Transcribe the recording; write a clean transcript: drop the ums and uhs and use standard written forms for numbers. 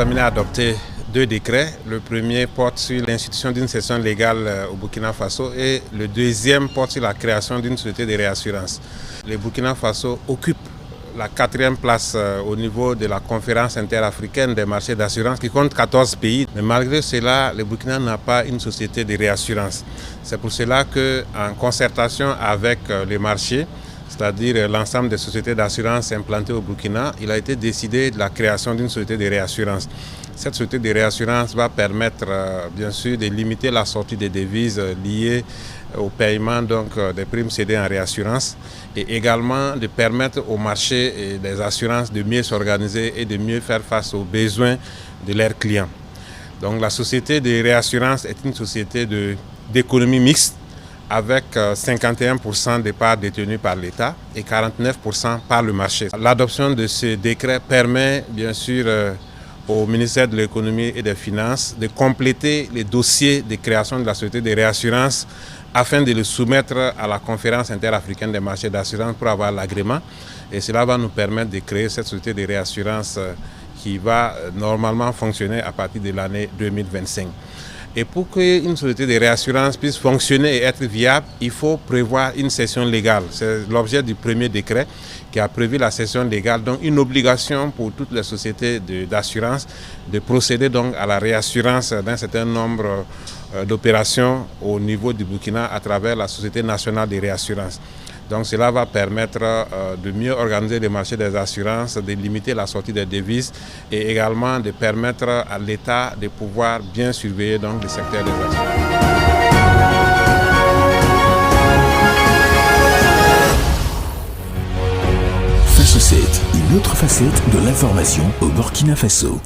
examiné et adopté deux décrets. Le premier porte sur l'institution d'une session légale au Burkina Faso et le deuxième porte sur la création d'une société de réassurance. Le Burkina Faso occupe la 4e place au niveau de la conférence interafricaine des marchés d'assurance qui compte 14 pays. Mais malgré cela, le Burkina n'a pas une société de réassurance. C'est pour cela qu'en concertation avec les marchés, c'est-à-dire l'ensemble des sociétés d'assurance implantées au Burkina, il a été décidé de la création d'une société de réassurance. Cette société de réassurance va permettre bien sûr de limiter la sortie des devises liées au paiement des primes cédées en réassurance et également de permettre au marché des assurances de mieux s'organiser et de mieux faire face aux besoins de leurs clients. Donc la société de réassurance est une société d'économie mixte avec 51% des parts détenues par l'État et 49% par le marché. L'adoption de ce décret permet bien sûr au ministère de l'économie et des finances de compléter les dossiers de création de la société de réassurance afin de le soumettre à la conférence interafricaine des marchés d'assurance pour avoir l'agrément. Et cela va nous permettre de créer cette société de réassurance qui va normalement fonctionner à partir de l'année 2025. Et pour qu'une société de réassurance puisse fonctionner et être viable, il faut prévoir une cession légale. C'est l'objet du premier décret qui a prévu la cession légale, donc une obligation pour toutes les sociétés d'assurance de procéder donc à la réassurance d'un certain nombre d'opérations au niveau du Burkina à travers la Société nationale de réassurance. Donc cela va permettre de mieux organiser le marché des assurances, de limiter la sortie des devises et également de permettre à l'État de pouvoir bien surveiller donc, le secteur des assurances. Faso 7, une autre facette de l'information au Burkina Faso.